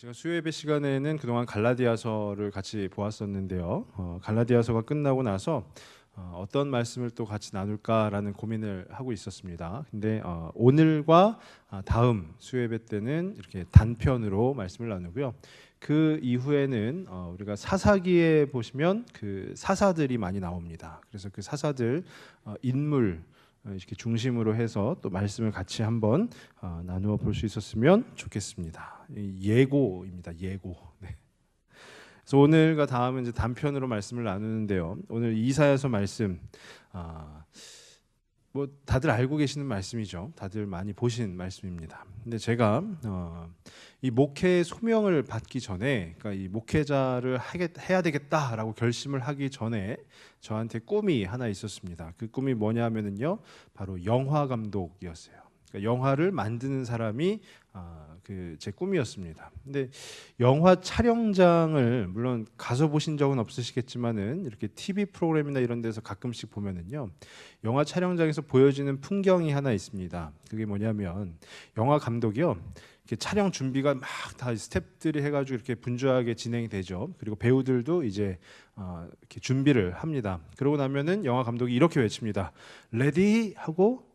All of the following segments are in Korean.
제가 수요예배 시간에는 그동안 갈라디아서를 같이 보았었는데요. 갈라디아서가 끝나고 나서 어떤 말씀을 또 같이 나눌까라는 고민을 하고 있었습니다. 근데 오늘과 다음 수요예배 때는 이렇게 단편으로 말씀을 나누고요. 그 이후에는 우리가 사사기에 보시면 그 사사들이 많이 나옵니다. 그래서 그 사사들 인물 이렇게 중심으로 해서 또 말씀을 같이 한번 나누어 볼 수 있었으면 좋겠습니다. 예고입니다. 예고. 네. 그래서 오늘과 다음은 이제 단편으로 말씀을 나누는데요. 오늘 이사야서 말씀 뭐 다들 알고 계시는 말씀이죠. 다들 많이 보신 말씀입니다. 근데 제가 이 목회 소명을 받기 전에, 그러니까 이 목회자를 해야 되겠다라고 결심을 하기 전에 저한테 꿈이 하나 있었습니다. 그 꿈이 뭐냐면은요, 바로 영화 감독이었어요. 그러니까 영화를 만드는 사람이 제 꿈이었습니다. 근데 영화 촬영장을 물론 가서 보신 적은 없으시겠지만은 이렇게 TV 프로그램이나 이런 데서 가끔씩 보면은요, 영화 촬영장에서 보여지는 풍경이 하나 있습니다. 그게 뭐냐면 영화 감독이요, 이렇게 촬영 준비가 막 다 스태프들이 해가지고 이렇게 분주하게 진행이 되죠. 그리고 배우들도 이제 이렇게 준비를 합니다. 그러고 나면은 영화 감독이 이렇게 외칩니다. 레디 하고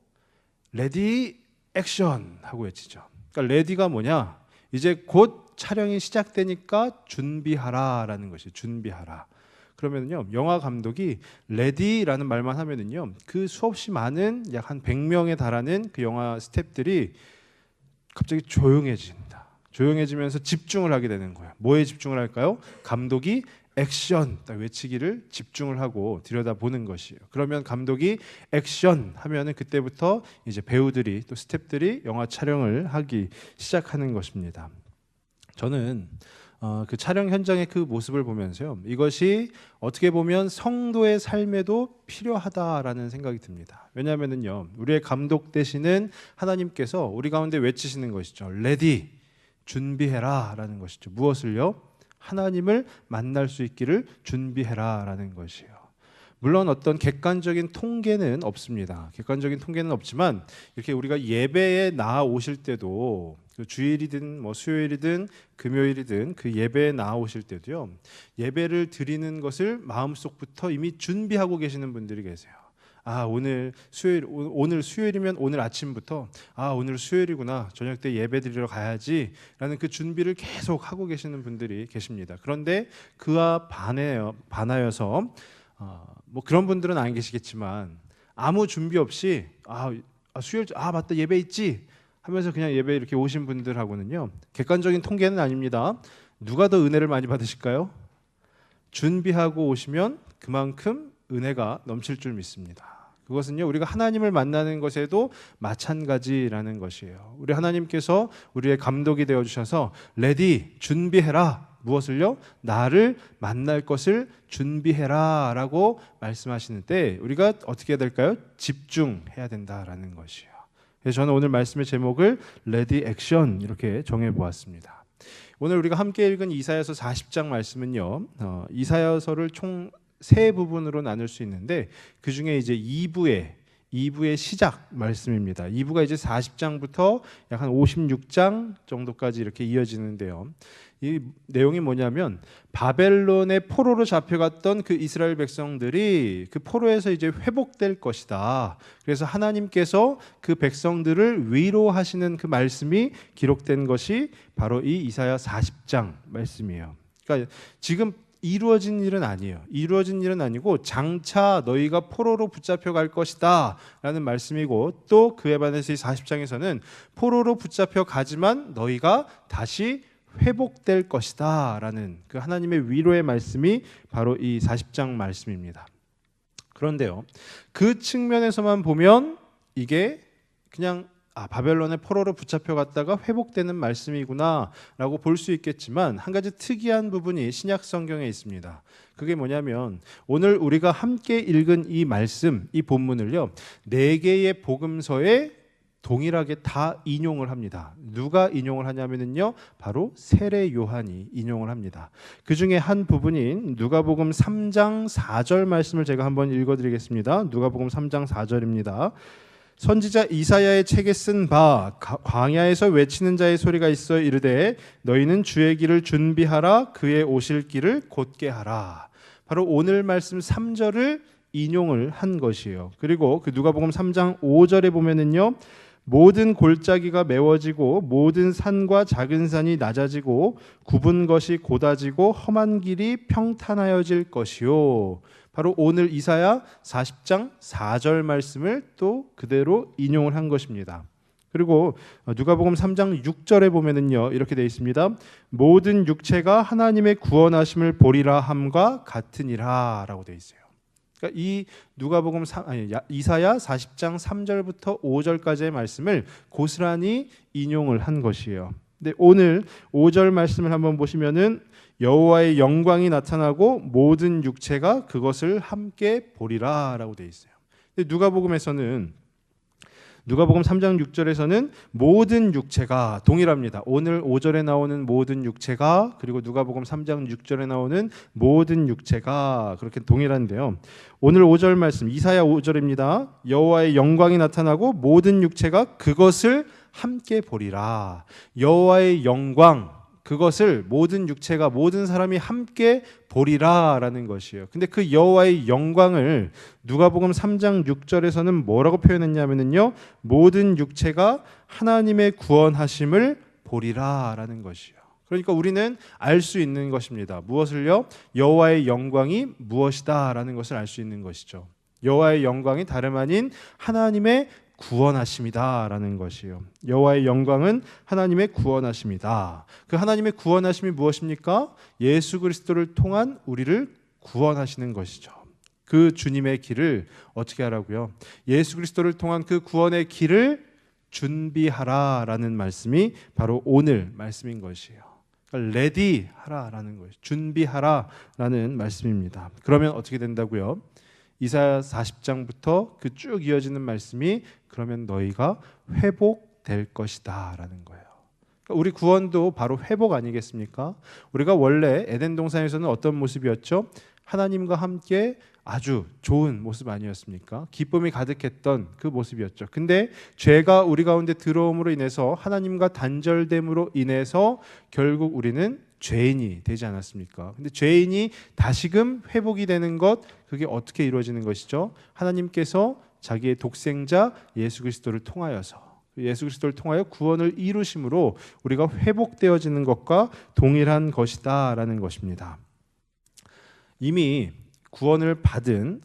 레디 액션 하고 외치죠. 그러니까 레디가 뭐냐? 이제 곧 촬영이 시작되니까 준비하라라는 것이 준비하라. 그러면요, 영화 감독이 레디라는 말만 하면은요, 그 수없이 많은 약 한 100명에 달하는 그 영화 스태프들이 갑자기 조용해진다. 조용해지면서 집중을 하게 되는 거야. 뭐에 집중을 할까요? 감독이 액션 딱 외치기를 집중을 하고 들여다보는 것이에요. 그러면 감독이 액션 하면은 그때부터 이제 배우들이 또 스태프들이 영화 촬영을 하기 시작하는 것입니다. 저는 그 촬영 현장의 그 모습을 보면서요, 이것이 어떻게 보면 성도의 삶에도 필요하다라는 생각이 듭니다. 왜냐하면요, 우리의 감독 되시는 하나님께서 우리 가운데 외치시는 것이죠. 레디, 준비해라라는 것이죠. 무엇을요? 하나님을 만날 수 있기를 준비해라라는 것이에요. 물론 어떤 객관적인 통계는 없습니다. 객관적인 통계는 없지만 이렇게 우리가 예배에 나아 오실 때도, 그 주일이든 뭐 수요일이든 금요일이든 그 예배에 나아 오실 때도요, 예배를 드리는 것을 마음속부터 이미 준비하고 계시는 분들이 계세요. 오늘 수요일이면 오늘 아침부터 오늘 수요일이구나, 저녁 때 예배 드리러 가야지라는 그 준비를 계속 하고 계시는 분들이 계십니다. 그런데 그와 반하여서 뭐 그런 분들은 안 계시겠지만 아무 준비 없이 수요일 맞다 예배 있지 하면서 그냥 예배 이렇게 오신 분들하고는요, 객관적인 통계는 아닙니다. 누가 더 은혜를 많이 받으실까요? 준비하고 오시면 그만큼 은혜가 넘칠 줄 믿습니다. 그것은요, 우리가 하나님을 만나는 것에도 마찬가지라는 것이에요. 우리 하나님께서 우리의 감독이 되어 주셔서 레디, 준비해라. 무엇을요? 나를 만날 것을 준비해라 라고 말씀하시는 때 우리가 어떻게 해야 될까요? 집중해야 된다라는 것이에요. 그래서 저는 오늘 말씀의 제목을 레디 액션 이렇게 정해보았습니다. 오늘 우리가 함께 읽은 이사야서 40장 말씀은요, 이사야서를 총 세 부분으로 나눌 수 있는데 그 중에 이제 2부의 시작 말씀입니다. 2부가 이제 40장부터 약 한 56장 정도까지 이렇게 이어지는데요. 이 내용이 뭐냐면 바벨론의 포로로 잡혀갔던 그 이스라엘 백성들이 그 포로에서 이제 회복될 것이다. 그래서 하나님께서 그 백성들을 위로하시는 그 말씀이 기록된 것이 바로 이 이사야 40장 말씀이에요. 그러니까 지금 이루어진 일은 아니에요. 이루어진 일은 아니고 장차 너희가 포로로 붙잡혀 갈 것이다 라는 말씀이고, 또 그에 반해서 이 40장에서는 포로로 붙잡혀 가지만 너희가 다시 회복될 것이다 라는 그 하나님의 위로의 말씀이 바로 이 40장 말씀입니다. 그런데요, 그 측면에서만 보면 이게 그냥 바벨론의 포로로 붙잡혀 갔다가 회복되는 말씀이구나 라고 볼 수 있겠지만, 한 가지 특이한 부분이 신약 성경에 있습니다. 그게 뭐냐면 오늘 우리가 함께 읽은 이 말씀, 이 본문을요, 4개의 복음서에 동일하게 다 인용을 합니다. 누가 인용을 하냐면요, 바로 세례 요한이 인용을 합니다. 그 중에 한 부분인 누가복음 3장 4절 말씀을 제가 한번 읽어드리겠습니다. 누가복음 3장 4절입니다. 선지자 이사야의 책에 쓴 바 광야에서 외치는 자의 소리가 있어 이르되 너희는 주의 길을 준비하라 그의 오실 길을 곧게 하라. 바로 오늘 말씀 3절을 인용을 한 것이에요. 그리고 그 누가복음 3장 5절에 보면은요. 모든 골짜기가 메워지고 모든 산과 작은 산이 낮아지고 굽은 것이 곧아지고 험한 길이 평탄하여질 것이요. 바로 오늘 이사야 40장 4절 말씀을 또 그대로 인용을 한 것입니다. 그리고 누가복음 3장 6절에 보면은요. 이렇게 되어 있습니다. 모든 육체가 하나님의 구원하심을 보리라 함과 같으니라라고 되어 있어요. 그러니까 이 누가복음 이사야 40장 3절부터 5절까지의 말씀을 고스란히 인용을 한 것이에요. 근데 오늘 5절 말씀을 한번 보시면은 여호와의 영광이 나타나고 모든 육체가 그것을 함께 보리라라고 되어 있어요. 근데 누가복음 3장 6절에서는 모든 육체가 동일합니다. 오늘 5절에 나오는 모든 육체가 그리고 누가복음 3장 6절에 나오는 모든 육체가 그렇게 동일한데요. 오늘 5절 말씀 이사야 5절입니다. 여호와의 영광이 나타나고 모든 육체가 그것을 함께 보리라. 여호와의 영광 그것을 모든 육체가 모든 사람이 함께 보리라라는 것이에요. 근데 그 여호와의 영광을 누가복음 3장 6절에서는 뭐라고 표현했냐면요. 모든 육체가 하나님의 구원하심을 보리라라는 것이에요. 그러니까 우리는 알 수 있는 것입니다. 무엇을요? 여호와의 영광이 무엇이다라는 것을 알 수 있는 것이죠. 여호와의 영광이 다름 아닌 하나님의 구원하심이다라는 것이에요. 여호와의 영광은 하나님의 구원하심이다. 그 하나님의 구원하심이 무엇입니까? 예수 그리스도를 통한 우리를 구원하시는 것이죠. 그 주님의 길을 어떻게 하라고요? 예수 그리스도를 통한 그 구원의 길을 준비하라라는 말씀이 바로 오늘 말씀인 것이에요. 그러니까 레디하라라는 것이 준비하라라는 말씀입니다. 그러면 어떻게 된다고요? 이사야 40장부터 그 쭉 이어지는 말씀이 그러면 너희가 회복될 것이다 라는 거예요. 그러니까 우리 구원도 바로 회복 아니겠습니까? 우리가 원래 에덴 동산에서는 어떤 모습이었죠? 하나님과 함께 아주 좋은 모습 아니었습니까? 기쁨이 가득했던 그 모습이었죠. 근데 죄가 우리 가운데 들어옴으로 인해서 하나님과 단절됨으로 인해서 결국 우리는 죄인이 되지 않았습니까? 근데 죄인이 다시금 회복이 되는 것, 그게 어떻게 이루어지는 것이죠? 하나님께서 자기의 독생자 예수 그리스도를 통하여서 예수 그리스도를 통하여 구원을 이루심으로 우리가 회복되어지는 것과 동일한 것이다라는 것입니다. 이미 구원을 받은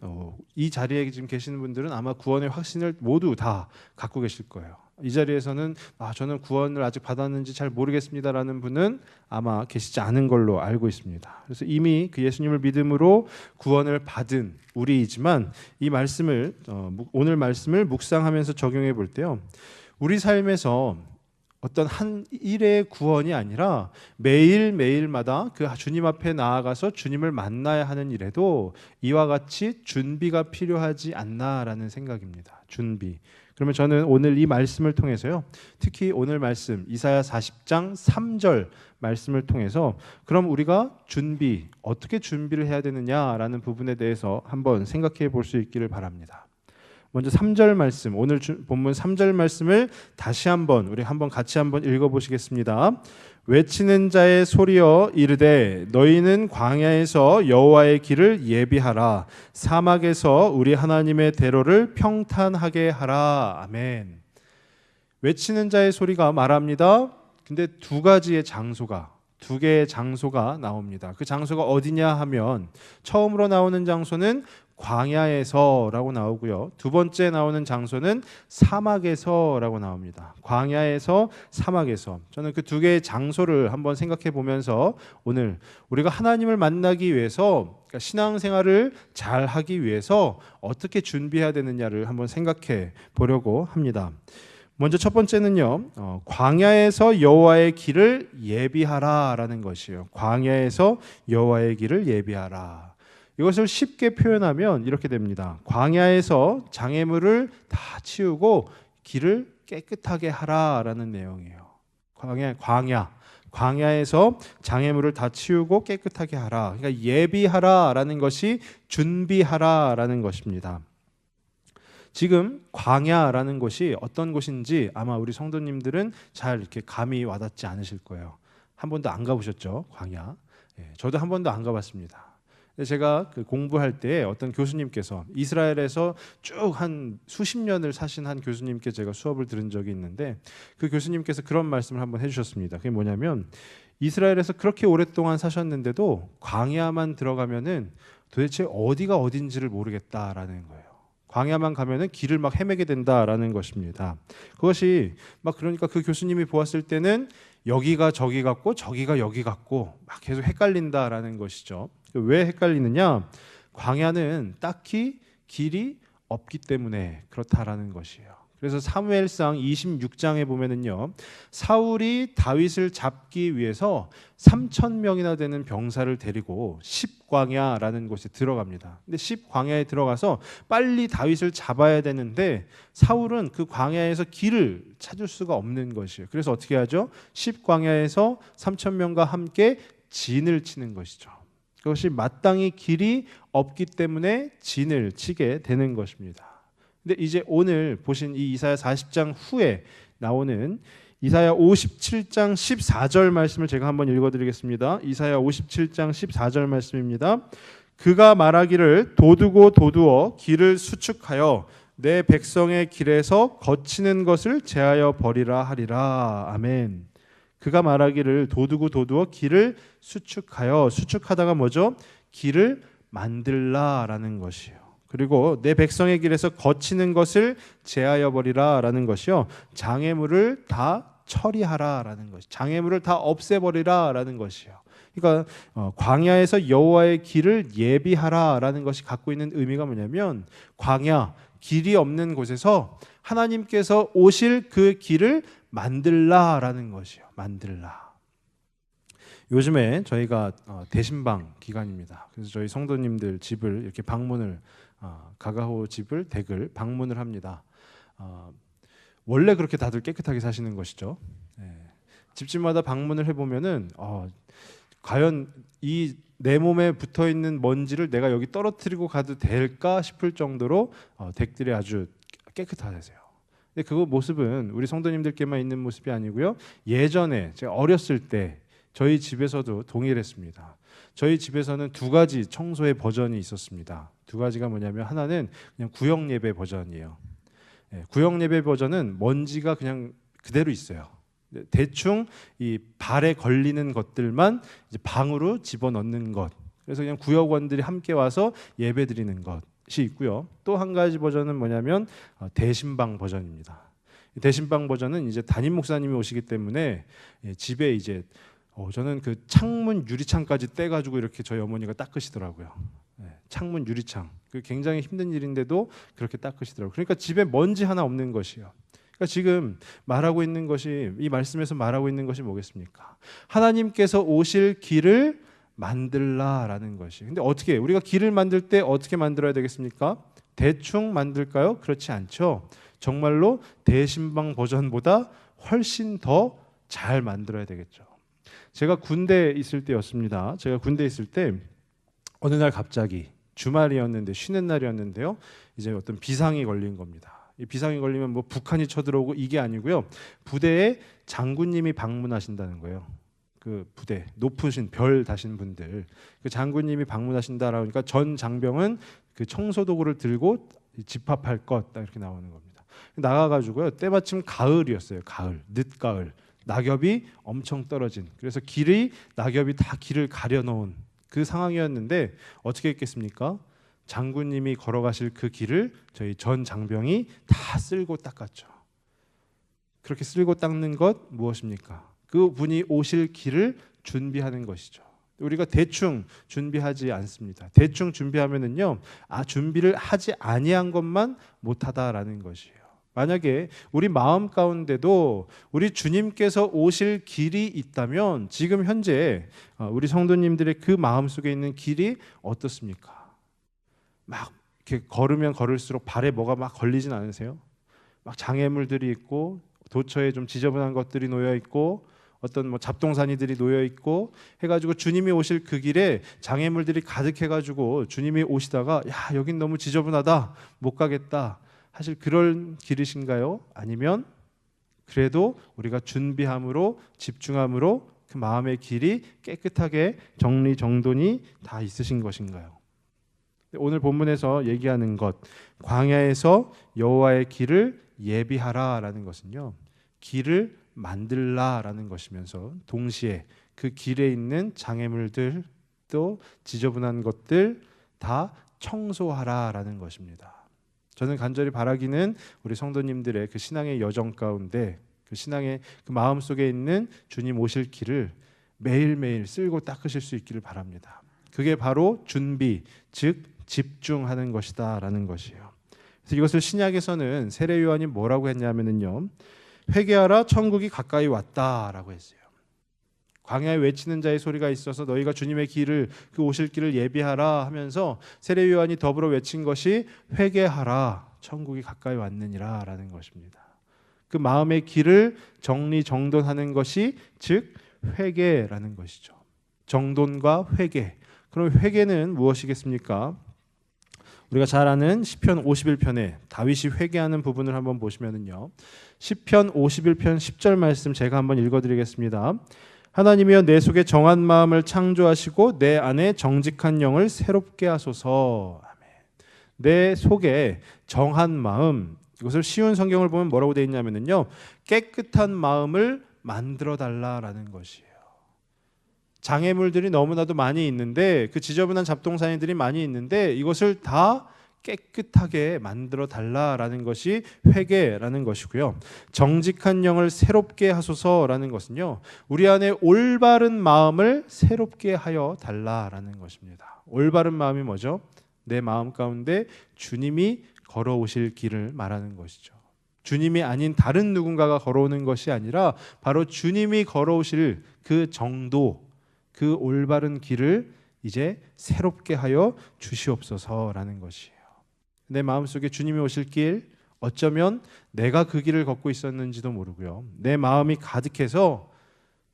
이 자리에 지금 계시는 분들은 아마 구원의 확신을 모두 다 갖고 계실 거예요. 이 자리에서는 저는 구원을 아직 받았는지 잘 모르겠습니다라는 분은 아마 계시지 않은 걸로 알고 있습니다. 그래서 이미 그 예수님을 믿음으로 구원을 받은 우리이지만 이 말씀을 오늘 말씀을 묵상하면서 적용해 볼 때요. 우리 삶에서 어떤 한 일의 구원이 아니라 매일매일마다 그 주님 앞에 나아가서 주님을 만나야 하는 일에도 이와 같이 준비가 필요하지 않나라는 생각입니다. 준비. 그러면 저는 오늘 이 말씀을 통해서요. 특히 오늘 말씀 이사야 40장 3절 말씀을 통해서 그럼 우리가 어떻게 준비를 해야 되느냐라는 부분에 대해서 한번 생각해 볼 수 있기를 바랍니다. 먼저 3절 말씀, 오늘 본문 3절 말씀을 다시 우리 같이 한번 읽어보시겠습니다. 외치는 자의 소리여 이르되 너희는 광야에서 여호와의 길을 예비하라. 사막에서 우리 하나님의 대로를 평탄하게 하라. 아멘. 외치는 자의 소리가 말합니다. 근데 두 개의 장소가 나옵니다. 그 장소가 어디냐 하면 처음으로 나오는 장소는 광야에서라고 나오고요. 두 번째 나오는 장소는 사막에서라고 나옵니다. 광야에서, 사막에서. 저는 그 두 개의 장소를 한번 생각해 보면서 오늘 우리가 하나님을 만나기 위해서 그러니까 신앙생활을 잘 하기 위해서 어떻게 준비해야 되느냐를 한번 생각해 보려고 합니다. 먼저 첫 번째는요. 광야에서 여호와의 길을 예비하라라는 것이에요. 광야에서 여호와의 길을 예비하라. 이것을 쉽게 표현하면 이렇게 됩니다. 광야에서 장애물을 다 치우고 길을 깨끗하게 하라라는 내용이에요. 광야에서 장애물을 다 치우고 깨끗하게 하라. 그러니까 예비하라라는 것이 준비하라라는 것입니다. 지금 광야라는 곳이 어떤 곳인지 아마 우리 성도님들은 잘 이렇게 감이 와닿지 않으실 거예요. 한 번도 안 가보셨죠? 광야. 예, 저도 한 번도 안 가봤습니다. 제가 그 공부할 때 어떤 교수님께서 이스라엘에서 쭉 한 수십 년을 사신 한 교수님께 제가 수업을 들은 적이 있는데 그 교수님께서 그런 말씀을 한번 해주셨습니다. 그게 뭐냐면 이스라엘에서 그렇게 오랫동안 사셨는데도 광야만 들어가면은 도대체 어디가 어딘지를 모르겠다라는 거예요. 광야만 가면은 길을 막 헤매게 된다라는 것입니다. 그것이 막 그러니까 그 교수님이 보았을 때는 여기가 저기 같고 저기가 여기 같고 막 계속 헷갈린다라는 것이죠. 왜 헷갈리느냐? 광야는 딱히 길이 없기 때문에 그렇다라는 것이에요. 그래서 사무엘상 26장에 보면은요, 사울이 다윗을 잡기 위해서 3,000명이나 되는 병사를 데리고 십광야라는 곳에 들어갑니다. 근데 십광야에 들어가서 빨리 다윗을 잡아야 되는데 사울은 그 광야에서 길을 찾을 수가 없는 것이에요. 그래서 어떻게 하죠? 십광야에서 3,000명과 함께 진을 치는 것이죠. 그것이 마땅히 길이 없기 때문에 진을 치게 되는 것입니다. 근데 이제 오늘 보신 이 이사야 40장 후에 나오는 이사야 57장 14절 말씀을 제가 한번 읽어드리겠습니다. 이사야 57장 14절 말씀입니다. 그가 말하기를 도두고 도두어 길을 수축하여 내 백성의 길에서 거치는 것을 제하여 버리라 하리라. 아멘. 그가 말하기를 도두고 도두어 길을 수축하여, 수축하다가 뭐죠? 길을 만들라라는 것이요. 그리고 내 백성의 길에서 거치는 것을 제하여 버리라라는 것이요. 장애물을 다 처리하라라는 것. 장애물을 다 없애버리라라는 것이요. 그러니까 광야에서 여호와의 길을 예비하라라는 것이 갖고 있는 의미가 뭐냐면 광야, 길이 없는 곳에서 하나님께서 오실 그 길을 만들라라는 것이요. 만들라. 요즘에 저희가 대신방 기간입니다. 그래서 저희 성도님들 집을 이렇게 방문을 가가호 집을 댁을 방문을 합니다. 원래 그렇게 다들 깨끗하게 사시는 것이죠. 집집마다 방문을 해보면은 과연 이 내 몸에 붙어 있는 먼지를 내가 여기 떨어뜨리고 가도 될까 싶을 정도로 댁들이 아주 깨끗하세요. 근데 그 모습은 우리 성도님들께만 있는 모습이 아니고요. 예전에 제가 어렸을 때 저희 집에서도 동일했습니다. 저희 집에서는 두 가지 청소의 버전이 있었습니다. 두 가지가 뭐냐면 하나는 그냥 구역 예배 버전이에요. 구역 예배 버전은 먼지가 그냥 그대로 있어요. 대충 이 발에 걸리는 것들만 이제 방으로 집어넣는 것. 그래서 그냥 구역원들이 함께 와서 예배드리는 것이 있고요. 또 한 가지 버전은 뭐냐면 대신방 버전입니다. 대신방 버전은 이제 담임 목사님이 오시기 때문에 집에 이제 저는 그 창문 유리창까지 떼가지고 이렇게 저희 어머니가 닦으시더라고요. 창문 유리창. 그 굉장히 힘든 일인데도 그렇게 닦으시더라고요. 그러니까 집에 먼지 하나 없는 것이요. 그러니까 지금 말하고 있는 것이 이 말씀에서 말하고 있는 것이 뭐겠습니까? 하나님께서 오실 길을 만들라라는 것이. 근데 어떻게 우리가 길을 만들 때 어떻게 만들어야 되겠습니까? 대충 만들까요? 그렇지 않죠. 정말로 대신방 버전보다 훨씬 더 잘 만들어야 되겠죠. 제가 군대에 있을 때였습니다. 제가 군대에 있을 때 어느 날 갑자기 주말이었는데 쉬는 날이었는데요. 이제 어떤 비상이 걸린 겁니다. 이 비상이 걸리면 뭐 북한이 쳐들어오고 이게 아니고요. 부대에 장군님이 방문하신다는 거예요. 그 부대 높으신 별 다신 분들 그 장군님이 방문하신다라고 하니까 전 장병은 그 청소도구를 들고 집합할 것 딱 이렇게 나오는 겁니다. 나가가지고요. 때마침 가을이었어요. 가을, 늦가을. 낙엽이 엄청 떨어진. 그래서 길이 낙엽이 다 길을 가려놓은 그 상황이었는데 어떻게 했겠습니까? 장군님이 걸어가실 그 길을 저희 전 장병이 다 쓸고 닦았죠. 그렇게 쓸고 닦는 것 무엇입니까? 그 분이 오실 길을 준비하는 것이죠. 우리가 대충 준비하지 않습니다. 대충 준비하면은요, 준비를 하지 아니한 것만 못하다라는 것이에요. 만약에 우리 마음 가운데도 우리 주님께서 오실 길이 있다면 지금 현재 우리 성도님들의 그 마음 속에 있는 길이 어떻습니까? 막 이렇게 걸으면 걸을수록 발에 뭐가 막 걸리진 않으세요? 막 장애물들이 있고 도처에 좀 지저분한 것들이 놓여 있고 어떤 뭐 잡동사니들이 놓여 있고 해가지고 주님이 오실 그 길에 장애물들이 가득해가지고 주님이 오시다가 야 여긴 너무 지저분하다 못 가겠다 사실 그럴 길이신가요? 아니면 그래도 우리가 준비함으로 집중함으로 그 마음의 길이 깨끗하게 정리정돈이 다 있으신 것인가요? 오늘 본문에서 얘기하는 것, 광야에서 여호와의 길을 예비하라라는 것은요, 길을 만들라라는 것이면서 동시에 그 길에 있는 장애물들 또 지저분한 것들 다 청소하라라는 것입니다. 저는 간절히 바라기는 우리 성도님들의 그 신앙의 여정 가운데 그 신앙의 그 마음 속에 있는 주님 오실 길을 매일매일 쓸고 닦으실 수 있기를 바랍니다. 그게 바로 준비, 즉 집중하는 것이다라는 것이에요. 그래서 이것을 신약에서는 세례 요한이 뭐라고 했냐면요, 회개하라 천국이 가까이 왔다라고 했어요. 광야에 외치는 자의 소리가 있어서 너희가 주님의 길을 그 오실 길을 예비하라 하면서 세례 요한이 더불어 외친 것이 회개하라 천국이 가까이 왔느니라라는 것입니다. 그 마음의 길을 정리정돈하는 것이 즉 회개라는 것이죠. 정돈과 회개. 그럼 회개는 무엇이겠습니까? 우리가 잘 아는 시편 51편에 다윗이 회개하는 부분을 한번 보시면은요, 시편 51편 10절 말씀 제가 한번 읽어드리겠습니다. 하나님이여 내 속에 정한 마음을 창조하시고 내 안에 정직한 영을 새롭게 하소서. 아멘. 내 속에 정한 마음, 이것을 쉬운 성경을 보면 뭐라고 되어 있냐면요, 깨끗한 마음을 만들어 달라라는 것이에요. 장애물들이 너무나도 많이 있는데, 그 지저분한 잡동사니들이 많이 있는데 이것을 다 깨끗하게 만들어 달라라는 것이 회개라는 것이고요. 정직한 영을 새롭게 하소서라는 것은요, 우리 안에 올바른 마음을 새롭게 하여 달라라는 것입니다. 올바른 마음이 뭐죠? 내 마음 가운데 주님이 걸어오실 길을 말하는 것이죠. 주님이 아닌 다른 누군가가 걸어오는 것이 아니라 바로 주님이 걸어오실 그 정도, 그 올바른 길을 이제 새롭게 하여 주시옵소서라는 것이에요. 내 마음속에 주님이 오실 길, 어쩌면 내가 그 길을 걷고 있었는지도 모르고요, 내 마음이 가득해서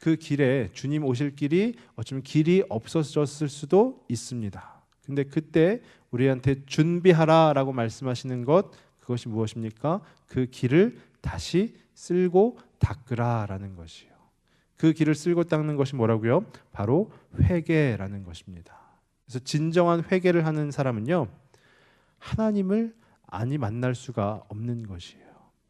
그 길에 주님 오실 길이 어쩌면 길이 없어졌을 수도 있습니다. 근데 그때 우리한테 준비하라라고 말씀하시는 것, 그것이 무엇입니까? 그 길을 다시 쓸고 닦으라라는 것이에요. 그 길을 쓸고 닦는 것이 뭐라고요? 바로 회개라는 것입니다. 그래서 진정한 회개를 하는 사람은요, 하나님을 아니 만날 수가 없는 것이에요.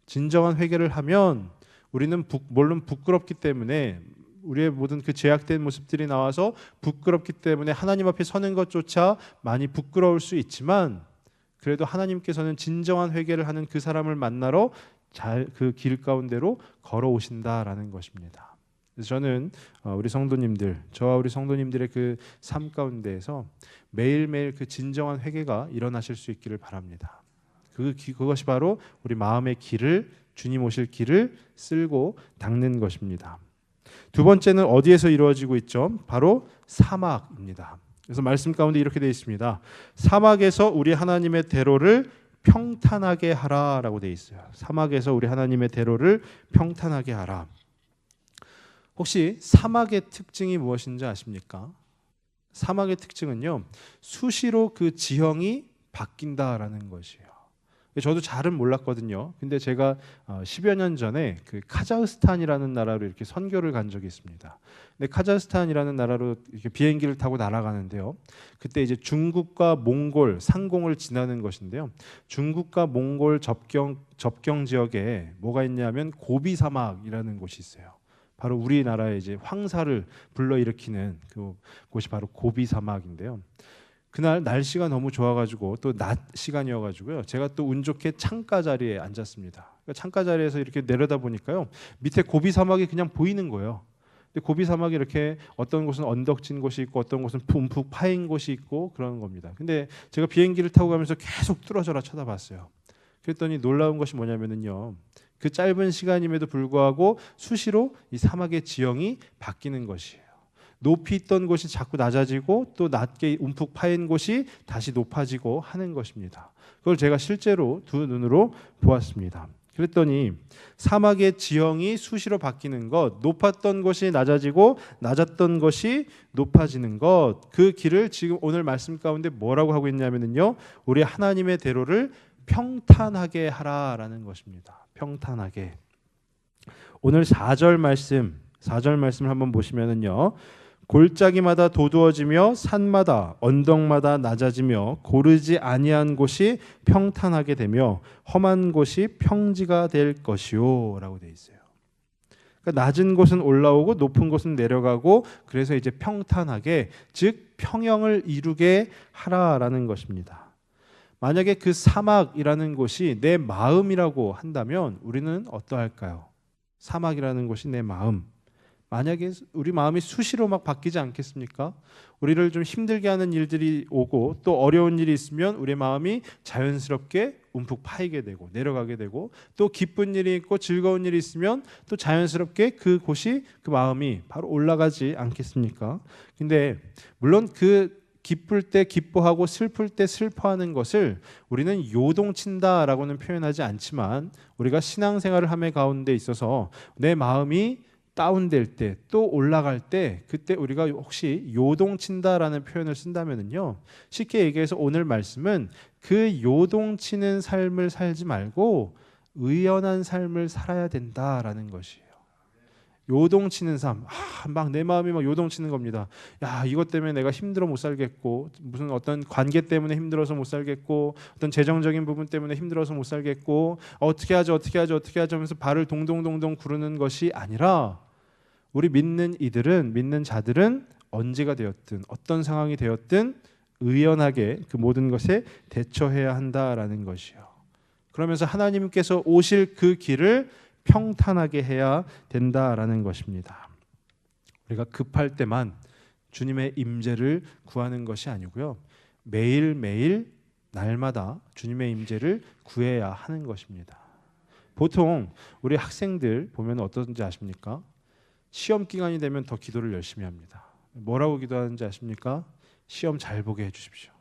진정한 회개를 하면 우리는 물론 부끄럽기 때문에, 우리의 모든 그 죄악된 모습들이 나와서 부끄럽기 때문에 하나님 앞에 서는 것조차 많이 부끄러울 수 있지만, 그래도 하나님께서는 진정한 회개를 하는 그 사람을 만나러 잘 그 길 가운데로 걸어오신다라는 것입니다. 그래서 저는 우리 성도님들, 저와 우리 성도님들의 그 삶 가운데에서 매일매일 그 진정한 회개가 일어나실 수 있기를 바랍니다. 그것이 바로 우리 마음의 길을, 주님 오실 길을 쓸고 닦는 것입니다. 두 번째는 어디에서 이루어지고 있죠? 바로 사막입니다. 그래서 말씀 가운데 이렇게 되어 있습니다. 사막에서 우리 하나님의 대로를 평탄하게 하라라고 되어 있어요. 사막에서 우리 하나님의 대로를 평탄하게 하라. 혹시 사막의 특징이 무엇인지 아십니까? 사막의 특징은요, 수시로 그 지형이 바뀐다라는 것이에요. 저도 잘은 몰랐거든요. 근데 제가 10여 년 전에 그 카자흐스탄이라는 나라로 이렇게 선교를 간 적이 있습니다. 근데 카자흐스탄이라는 나라로 이렇게 비행기를 타고 날아가는데요, 그때 이제 중국과 몽골 상공을 지나는 것인데요, 중국과 몽골 접경 지역에 뭐가 있냐면 고비 사막이라는 곳이 있어요. 바로 우리나라의 이제 황사를 불러일으키는 그 곳이 바로 고비 사막인데요. 그날 날씨가 너무 좋아가지고 또 낮 시간이어가지고요, 제가 또 운 좋게 창가 자리에 앉았습니다. 그러니까 창가 자리에서 이렇게 내려다 보니까요, 밑에 고비 사막이 그냥 보이는 거예요. 근데 고비 사막이 이렇게 어떤 곳은 언덕진 곳이 있고 어떤 곳은 움푹 파인 곳이 있고 그러는 겁니다. 근데 제가 비행기를 타고 가면서 계속 뚫어져라 쳐다봤어요. 그랬더니 놀라운 것이 뭐냐면요, 그 짧은 시간임에도 불구하고 수시로 이 사막의 지형이 바뀌는 것이에요. 높이 있던 곳이 자꾸 낮아지고 또 낮게 움푹 파인 곳이 다시 높아지고 하는 것입니다. 그걸 제가 실제로 두 눈으로 보았습니다. 그랬더니 사막의 지형이 수시로 바뀌는 것, 높았던 곳이 낮아지고 낮았던 것이 높아지는 것, 그 길을 지금 오늘 말씀 가운데 뭐라고 하고 있냐면요, 우리 하나님의 대로를 평탄하게 하라라는 것입니다. 평탄하게. 오늘 4절 말씀을 한번 보시면은요. 골짜기마다 도두어지며 산마다 언덕마다 낮아지며 고르지 아니한 곳이 평탄하게 되며 험한 곳이 평지가 될 것이요라고 돼 있어요. 그러니까 낮은 곳은 올라오고 높은 곳은 내려가고 그래서 이제 평탄하게 즉 평형을 이루게 하라라는 것입니다. 만약에 그 사막이라는 곳이 내 마음이라고 한다면 우리는 어떠할까요? 사막이라는 곳이 내 마음. 만약에 우리 마음이 수시로 막 바뀌지 않겠습니까? 우리를 좀 힘들게 하는 일들이 오고 또 어려운 일이 있으면 우리 마음이 자연스럽게 움푹 파이게 되고 내려가게 되고 또 기쁜 일이 있고 즐거운 일이 있으면 또 자연스럽게 그 마음이 바로 올라가지 않겠습니까? 근데 물론 그 기쁠 때 기뻐하고 슬플 때 슬퍼하는 것을 우리는 요동친다라고는 표현하지 않지만 우리가 신앙생활을 함에 가운데 있어서 내 마음이 다운될 때 또 올라갈 때 그때 우리가 혹시 요동친다라는 표현을 쓴다면은요 쉽게 얘기해서 오늘 말씀은 그 요동치는 삶을 살지 말고 의연한 삶을 살아야 된다라는 것이에요. 요동치는 삶, 막 내 마음이 막 요동치는 겁니다. 야, 이것 때문에 내가 힘들어 못 살겠고, 무슨 어떤 관계 때문에 힘들어서 못 살겠고, 어떤 재정적인 부분 때문에 힘들어서 못 살겠고, 어떻게 하죠 하면서 발을 동동동동 구르는 것이 아니라 우리 믿는 자들은 언제가 되었든 어떤 상황이 되었든 의연하게 그 모든 것에 대처해야 한다라는 것이요. 그러면서 하나님께서 오실 그 길을 평탄하게 해야 된다라는 것입니다. 우리가 급할 때만 주님의 임재를 구하는 것이 아니고요. 매일매일 날마다 주님의 임재를 구해야 하는 것입니다. 보통 우리 학생들 보면 어떤지 아십니까? 시험 기간이 되면 더 기도를 열심히 합니다. 뭐라고 기도하는지 아십니까? 시험 잘 보게 해주십시오.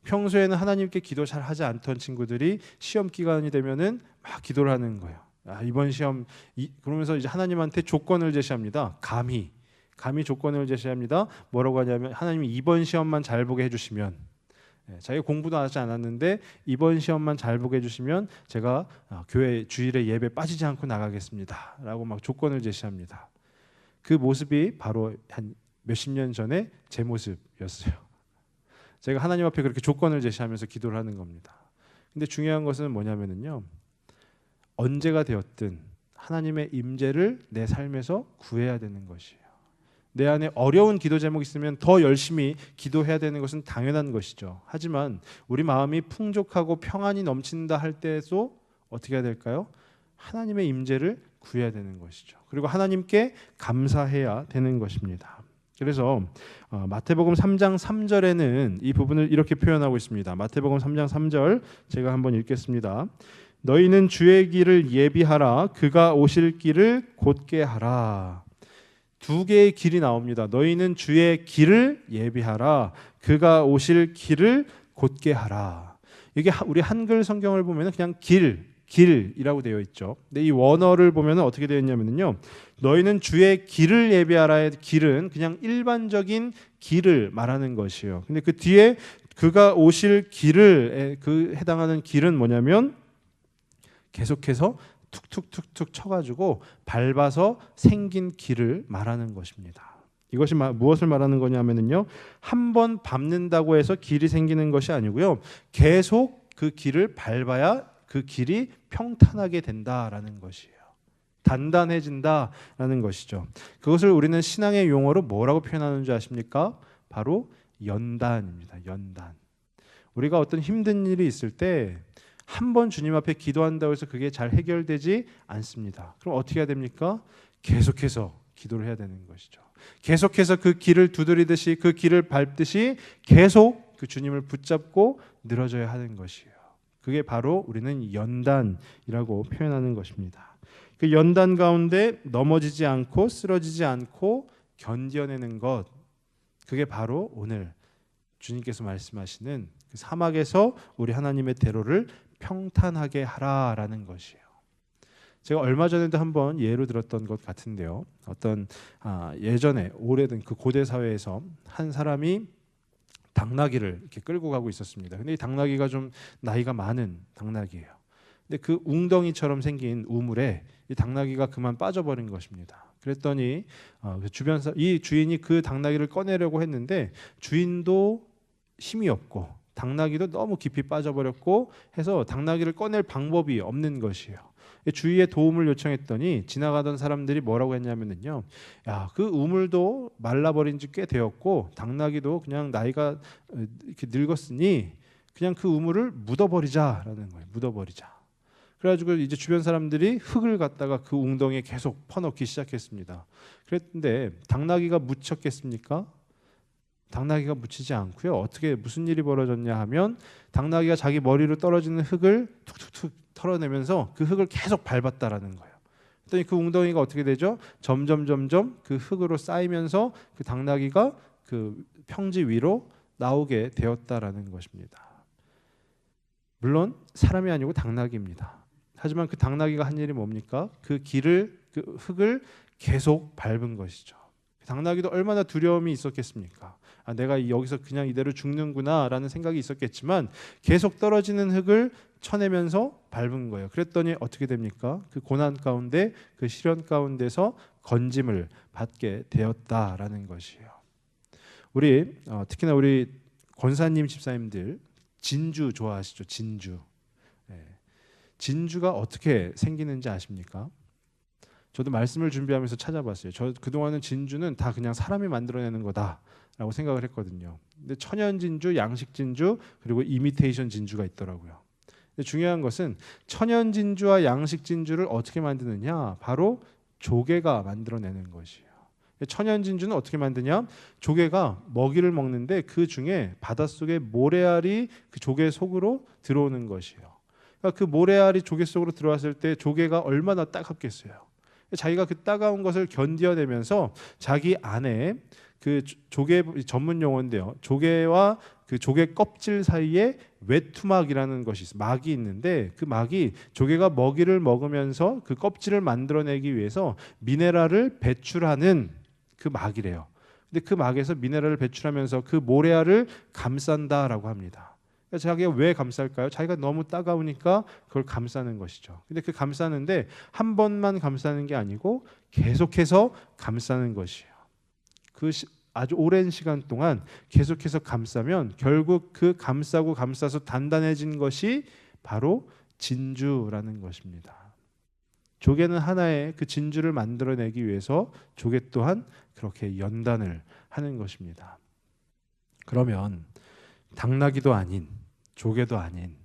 평소에는 하나님께 기도 잘 하지 않던 친구들이 시험 기간이 되면은 막 기도를 하는 거예요. 이번 시험 그러면서 이제 하나님한테 조건을 제시합니다. 감히 조건을 제시합니다. 뭐라고 하냐면 하나님이 이번 시험만 잘 보게 해주시면 자기가 공부도 하지 않았는데 이번 시험만 잘 보게 해주시면 제가 교회 주일에 예배 빠지지 않고 나가겠습니다. 라고 막 조건을 제시합니다. 그 모습이 바로 한 몇십 년 전에 제 모습이었어요. 제가 하나님 앞에 그렇게 조건을 제시하면서 기도를 하는 겁니다. 근데 중요한 것은 뭐냐면요. 언제가 되었든 하나님의 임재를 내 삶에서 구해야 되는 것이에요. 내 안에 어려운 기도 제목이 있으면 더 열심히 기도해야 되는 것은 당연한 것이죠. 하지만 우리 마음이 풍족하고 평안이 넘친다 할 때에도 어떻게 해야 될까요? 하나님의 임재를 구해야 되는 것이죠. 그리고 하나님께 감사해야 되는 것입니다. 그래서 마태복음 3장 3절에는 이 부분을 이렇게 표현하고 있습니다. 마태복음 3장 3절 제가 한번 읽겠습니다. 너희는 주의 길을 예비하라. 그가 오실 길을 곧게 하라. 두 개의 길이 나옵니다. 너희는 주의 길을 예비하라. 그가 오실 길을 곧게 하라. 이게 우리 한글 성경을 보면 그냥 길이라고 되어 있죠. 근데 이 원어를 보면 어떻게 되어 있냐면요. 너희는 주의 길을 예비하라의 길은 그냥 일반적인 길을 말하는 것이에요. 근데 그 뒤에 그가 오실 길을 그 해당하는 길은 뭐냐면 계속해서 툭툭툭툭 쳐가지고 밟아서 생긴 길을 말하는 것입니다. 이것이 무엇을 말하는 거냐면요, 한 번 밟는다고 해서 길이 생기는 것이 아니고요, 계속 그 길을 밟아야 그 길이 평탄하게 된다라는 것이에요. 단단해진다라는 것이죠. 그것을 우리는 신앙의 용어로 뭐라고 표현하는 줄 아십니까? 바로 연단입니다. 연단. 우리가 어떤 힘든 일이 있을 때 한 번 주님 앞에 기도한다고 해서 그게 잘 해결되지 않습니다. 그럼 어떻게 해야 됩니까? 계속해서 기도를 해야 되는 것이죠. 계속해서 그 길을 두드리듯이 그 길을 밟듯이 계속 그 주님을 붙잡고 늘어져야 하는 것이에요. 그게 바로 우리는 연단이라고 표현하는 것입니다. 그 연단 가운데 넘어지지 않고 쓰러지지 않고 견뎌내는 것, 그게 바로 오늘 주님께서 말씀하시는 그 사막에서 우리 하나님의 대로를 평탄하게 하라라는 것이에요. 제가 얼마 전에도 한번 예로 들었던 것 같은데요. 어떤 예전에 오래된 그 고대 사회에서 한 사람이 당나귀를 이렇게 끌고 가고 있었습니다. 근데 이 당나귀가 좀 나이가 많은 당나귀예요. 근데 그 웅덩이처럼 생긴 우물에 이 당나귀가 그만 빠져버린 것입니다. 그랬더니 이 주인이 그 당나귀를 꺼내려고 했는데 주인도 힘이 없고 당나귀도 너무 깊이 빠져버렸고 해서 당나귀를 꺼낼 방법이 없는 것이에요. 주위에 도움을 요청했더니 지나가던 사람들이 뭐라고 했냐면요, 야, 그 우물도 말라버린 지 꽤 되었고 당나귀도 그냥 나이가 이렇게 늙었으니 그냥 그 우물을 묻어버리자라는 거예요. 묻어버리자. 그래가지고 이제 주변 사람들이 흙을 갖다가 그 웅덩이에 계속 퍼넣기 시작했습니다. 그랬는데 당나귀가 묻혔겠습니까? 당나귀가 묻히지 않고요. 어떻게 무슨 일이 벌어졌냐 하면 당나귀가 자기 머리로 떨어지는 흙을 툭툭툭 털어내면서 그 흙을 계속 밟았다라는 거예요. 그랬더니 그 웅덩이가 어떻게 되죠? 점점 그 흙으로 쌓이면서 그 당나귀가 그 평지 위로 나오게 되었다라는 것입니다. 물론 사람이 아니고 당나귀입니다. 하지만 그 당나귀가 한 일이 뭡니까? 그 흙을 계속 밟은 것이죠. 당나귀도 얼마나 두려움이 있었겠습니까? 아, 내가 여기서 그냥 이대로 죽는구나라는 생각이 있었겠지만 계속 떨어지는 흙을 쳐내면서 밟은 거예요. 그랬더니 어떻게 됩니까? 그 고난 가운데, 그 시련 가운데서 건짐을 받게 되었다라는 것이에요. 특히나 우리 권사님 집사님들 진주 좋아하시죠? 진주. 진주가 어떻게 생기는지 아십니까? 저도 말씀을 준비하면서 찾아봤어요. 저 그동안은 진주는 다 그냥 사람이 만들어내는 거다라고 생각을 했거든요. 근데 천연 진주, 양식 진주, 그리고 이미테이션 진주가 있더라고요. 근데 중요한 것은 천연 진주와 양식 진주를 어떻게 만드느냐? 바로 조개가 만들어내는 것이에요. 천연 진주는 어떻게 만드냐? 조개가 먹이를 먹는데 그 중에 바닷속에 모래알이 그 조개 속으로 들어오는 것이에요. 그러니까 그 모래알이 조개 속으로 들어왔을 때 조개가 얼마나 따갑겠어요. 자기가 그 따가운 것을 견뎌내면서 자기 안에 그 조개 전문 용어인데요. 조개와 그 조개 껍질 사이에 외투막이라는 것이 있어요. 막이 있는데 그 막이 조개가 먹이를 먹으면서 그 껍질을 만들어내기 위해서 미네랄을 배출하는 그 막이래요. 근데 그 막에서 미네랄을 배출하면서 그 모래알을 감싼다라고 합니다. 자기가 왜 감쌀까요? 자기가 너무 따가우니까 그걸 감싸는 것이죠. 근데 그 감싸는데 한 번만 감싸는 게 아니고 계속해서 감싸는 것이에요. 아주 오랜 시간 동안 계속해서 감싸면 결국 그 감싸서 단단해진 것이 바로 진주라는 것입니다. 조개는 하나의 그 진주를 만들어내기 위해서 조개 또한 그렇게 연단을 하는 것입니다. 그러면 당나귀도 아닌 조개도 아닌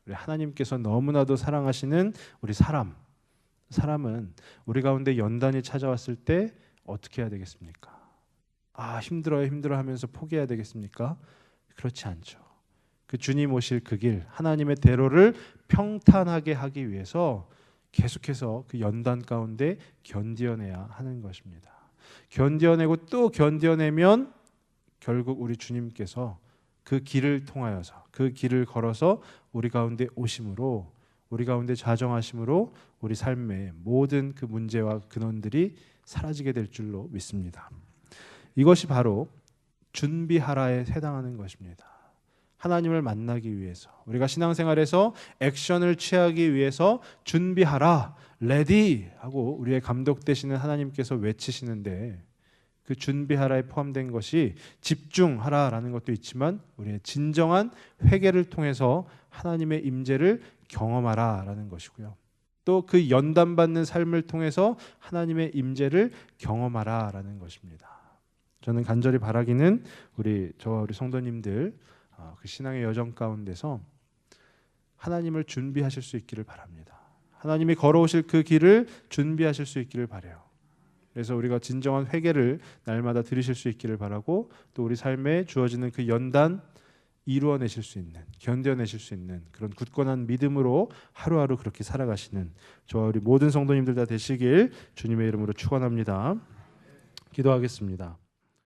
우리 하나님께서 너무나도 사랑하시는 우리 사람은 우리 가운데 연단이 찾아왔을 때 어떻게 해야 되겠습니까? 아, 힘들어요 하면서 포기해야 되겠습니까? 그렇지 않죠. 그 주님 오실 그 길, 하나님의 대로를 평탄하게 하기 위해서 계속해서 그 연단 가운데 견뎌내야 하는 것입니다. 견뎌내고 또 견뎌내면 결국 우리 주님께서 그 길을 통하여서 그 길을 걸어서 우리 가운데 오심으로 우리 가운데 자정하심으로 우리 삶의 모든 그 문제와 근원들이 사라지게 될 줄로 믿습니다. 이것이 바로 준비하라에 해당하는 것입니다. 하나님을 만나기 위해서 우리가 신앙생활에서 액션을 취하기 위해서 준비하라, 레디 하고 우리의 감독 되시는 하나님께서 외치시는데 그 준비하라에 포함된 것이 집중하라라는 것도 있지만 우리의 진정한 회개를 통해서 하나님의 임재를 경험하라라는 것이고요. 또 그 연단받는 삶을 통해서 하나님의 임재를 경험하라라는 것입니다. 저는 간절히 바라기는 우리 성도님들 그 신앙의 여정 가운데서 하나님을 준비하실 수 있기를 바랍니다. 하나님이 걸어오실 그 길을 준비하실 수 있기를 바라요. 그래서 우리가 진정한 회개를 날마다 들으실 수 있기를 바라고 또 우리 삶에 주어지는 그 연단 이루어내실 수 있는, 견뎌내실 수 있는 그런 굳건한 믿음으로 하루하루 그렇게 살아가시는 저와 우리 모든 성도님들 다 되시길 주님의 이름으로 축원합니다. 기도하겠습니다.